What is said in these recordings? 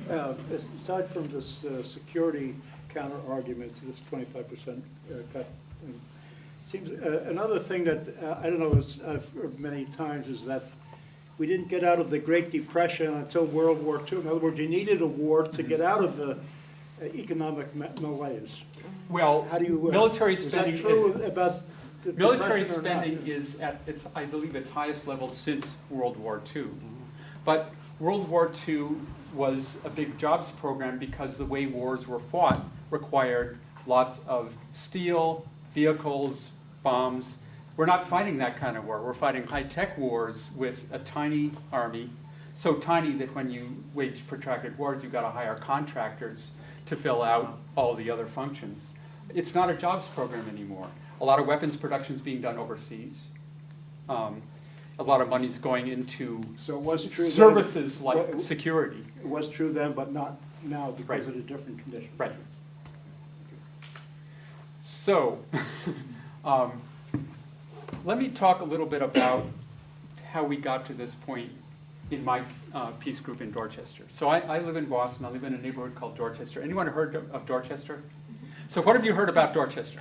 Aside from this security counter argument to this 25% cut, seems another thing that I don't know, I've heard many times is that we didn't get out of the Great Depression until World War II. In other words, you needed a war to get out of the economic malaise. Well, how do you, military spending is that true about the military Depression or spending not? is at its, I believe, its highest level since World War II. But World War II was a big jobs program because the way wars were fought required lots of steel, vehicles, bombs. We're not fighting that kind of war. We're fighting high-tech wars with a tiny army, so tiny that when you wage protracted wars, you've got to hire contractors to fill out all the other functions. It's not a jobs program anymore. A lot of weapons production is being done overseas. A lot of money's going into So it was true services then, like security. It was true then, but not now because Right. of the different conditions. Right. So, let me talk a little bit about how we got to this point in my peace group in Dorchester. So I live in Boston. I live in a neighborhood called Dorchester. Anyone heard of Dorchester? So what have you heard about Dorchester?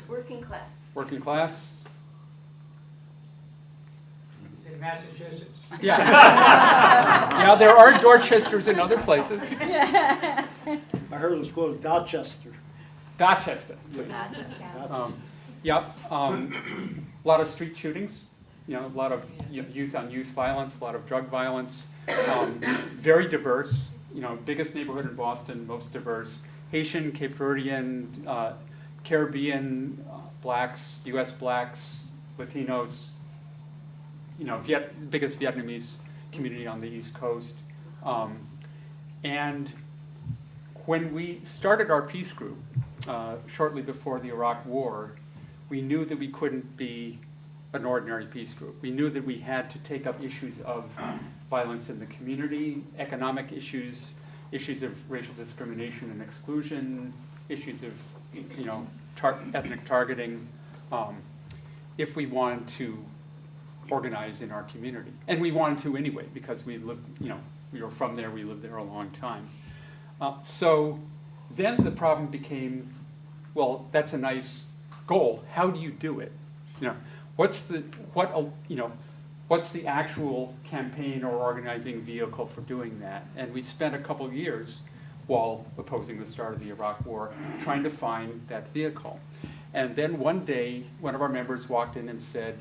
Working class. Working class? In Massachusetts. Yeah. Now there are Dorchesters in other places. I heard it was called Dorchester. Dorchester, please. Dorchester. Yep. A lot of street shootings. A lot of youth on youth violence, a lot of drug violence. Very diverse. Biggest neighborhood in Boston, most diverse. Haitian, Cape Verdean, Caribbean, blacks, U.S. blacks, Latinos. Biggest Vietnamese community on the East Coast. And when we started our peace group, shortly before the Iraq War, we knew that we couldn't be an ordinary peace group. We knew that we had to take up issues of violence in the community, economic issues, issues of racial discrimination and exclusion, issues of ethnic targeting, if we wanted to organize in our community. And we wanted to anyway, because we lived, we were from there, we lived there a long time. So then the problem became, well, that's a nice goal. How do you do it? What's the actual campaign or organizing vehicle for doing that? And we spent a couple of years while opposing the start of the Iraq War trying to find that vehicle. And then one day, one of our members walked in and said,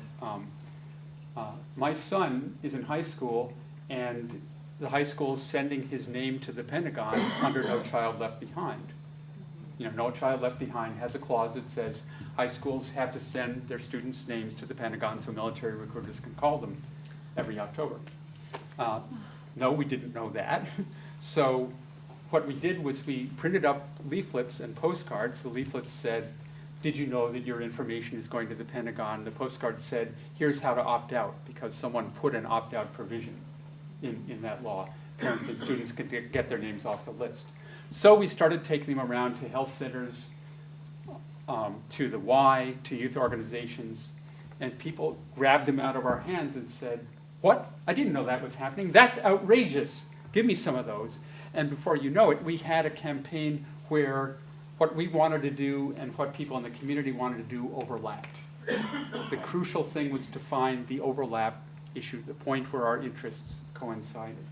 my son is in high school, and the high school is sending his name to the Pentagon under No Child Left Behind. No Child Left Behind has a clause that says high schools have to send their students' names to the Pentagon so military recruiters can call them every October. No, we didn't know that. So what we did was we printed up leaflets and postcards. The leaflets said, did you know that your information is going to the Pentagon? The postcard said, here's how to opt out, because someone put an opt-out provision in that law. Parents and students could get their names off the list. So we started taking them around to health centers, to the Y, to youth organizations, and people grabbed them out of our hands and said, what? I didn't know that was happening. That's outrageous. Give me some of those. And before you know it, we had a campaign where what we wanted to do and what people in the community wanted to do overlapped. The crucial thing was to find the overlap issue, the point where our interests coincided.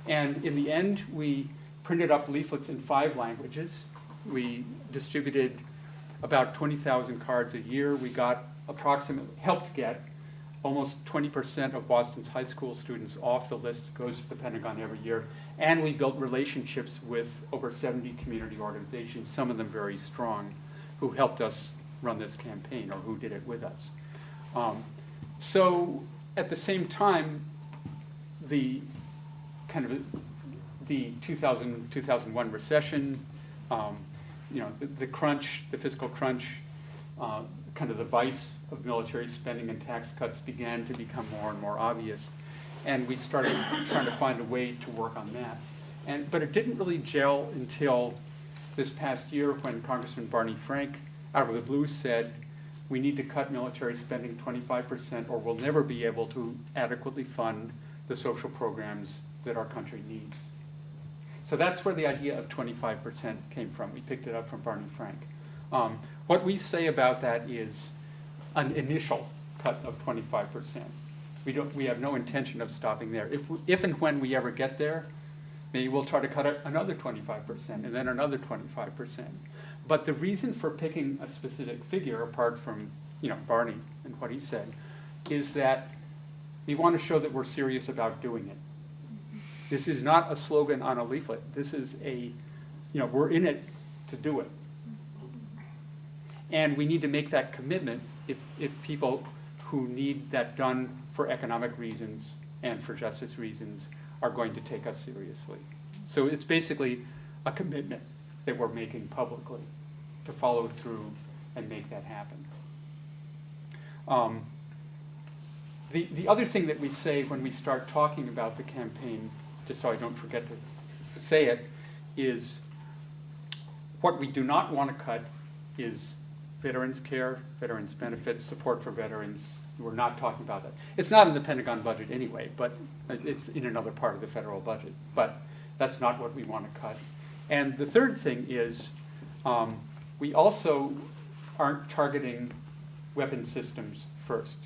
And in the end, we printed up leaflets in 5 languages. We distributed about 20,000 cards a year. We helped get almost 20% of Boston's high school students off the list, goes to the Pentagon every year. And we built relationships with over 70 community organizations, some of them very strong, who helped us run this campaign, or who did it with us. So at the same time, the 2000-2001 recession, the crunch, the fiscal crunch, kind of the vice of military spending and tax cuts began to become more and more obvious. And we started trying to find a way to work on that. But it didn't really gel until this past year when Congressman Barney Frank, out of the blue, said, we need to cut military spending 25% or we'll never be able to adequately fund the social programs that our country needs. So that's where the idea of 25% came from. We picked it up from Barney Frank. What we say about that is an initial cut of 25%. We have no intention of stopping there. If and when we ever get there, maybe we'll try to cut another 25% and then another 25%. But the reason for picking a specific figure, apart from Barney and what he said, is that we want to show that we're serious about doing it. This is not a slogan on a leaflet. This is we're in it to do it. And we need to make that commitment if people who need that done for economic reasons and for justice reasons are going to take us seriously. So it's basically a commitment that we're making publicly to follow through and make that happen. The other thing that we say when we start talking about the campaign, just so I don't forget to say it, is what we do not want to cut is veterans care, veterans benefits, support for veterans. We're not talking about that. It's not in the Pentagon budget anyway, but it's in another part of the federal budget. But that's not what we want to cut. And the third thing is we also aren't targeting weapon systems first.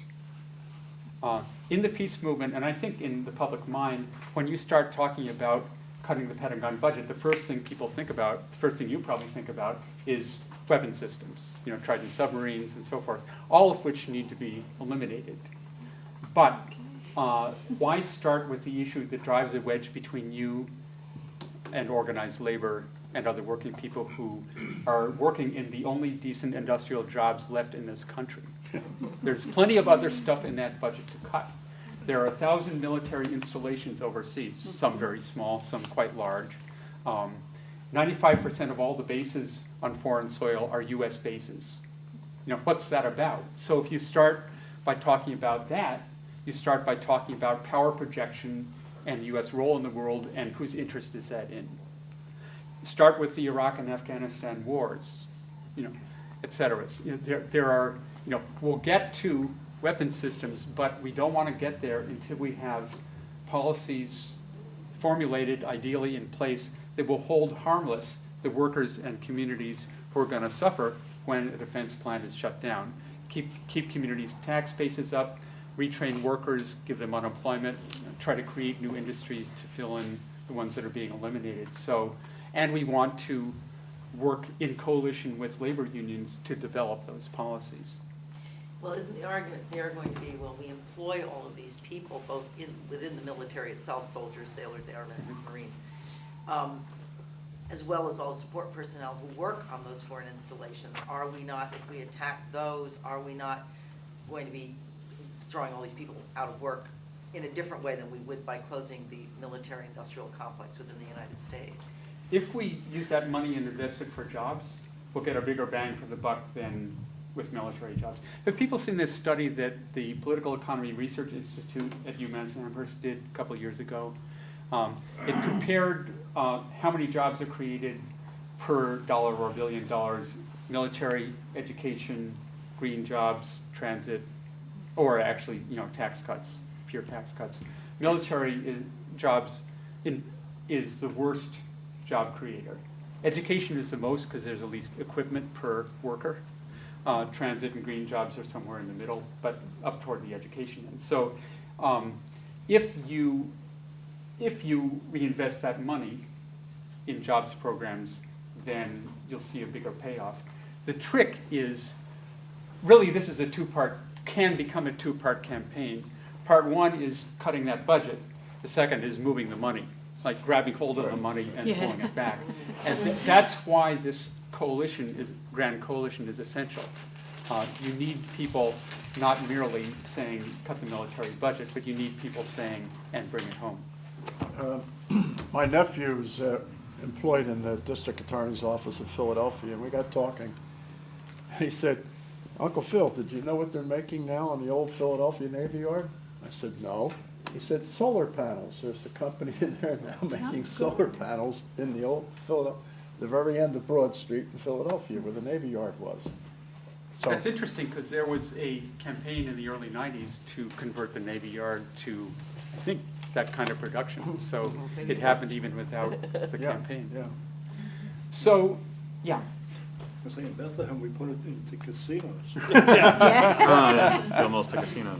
In the peace movement, and I think in the public mind, when you start talking about cutting the Pentagon budget, the first thing people think about, the first thing you probably think about, is weapon systems, Trident submarines and so forth, all of which need to be eliminated. But why start with the issue that drives a wedge between you and organized labor and other working people who are working in the only decent industrial jobs left in this country? There's plenty of other stuff in that budget to cut. There are 1,000 military installations overseas, some very small, some quite large. 95% of all the bases on foreign soil are US bases. What's that about? So if you start by talking about that, you start by talking about power projection and the US role in the world and whose interest is that in. Start with the Iraq and Afghanistan wars, et cetera. There are, we'll get to weapon systems, but we don't want to get there until we have policies formulated, ideally in place, that will hold harmless the workers and communities who are going to suffer when a defense plant is shut down. Keep communities' tax bases up, retrain workers, give them unemployment, try to create new industries to fill in the ones that are being eliminated. And we want to work in coalition with labor unions to develop those policies. Well, isn't the argument there going to be, well, we employ all of these people, both within the military itself, soldiers, sailors, airmen, Marines, as well as all the support personnel who work on those foreign installations? Are we not, if we attack those, are we not going to be throwing all these people out of work in a different way than we would by closing the military-industrial complex within the United States? If we use that money and invest it for jobs, we'll get a bigger bang for the buck than with military jobs. Have people seen this study that the Political Economy Research Institute at UMass Amherst did a couple of years ago? It compared how many jobs are created per dollar or $1 billion, military, education, green jobs, transit, or actually, tax cuts, pure tax cuts. Military jobs is the worst job creator. Education is the most because there's the least equipment per worker. Transit and green jobs are somewhere in the middle, but up toward the education end. So if you reinvest that money in jobs programs, then you'll see a bigger payoff. The trick is, really this is can become a two-part campaign. Part one is cutting that budget. The second is moving the money, like grabbing hold of the money and pulling it back. And that's why this grand coalition is essential. You need people not merely saying cut the military budget, but you need people saying and bring it home. My nephew's employed in the district attorney's office of Philadelphia, and we got talking. He said, "Uncle Phil, did you know what they're making now on the old Philadelphia Navy Yard?" I said, "No." He said, "Solar panels. There's a company in there now making solar panels in the old Philadelphia, the very end of Broad Street in Philadelphia, where the Navy Yard was." So that's interesting because there was a campaign in the early 90s to convert the Navy Yard to, I think, that kind of production. So it happened even without the Yeah, campaign. Yeah. So, yeah. I was saying, in Bethlehem, we put it into casinos. It's almost a casino.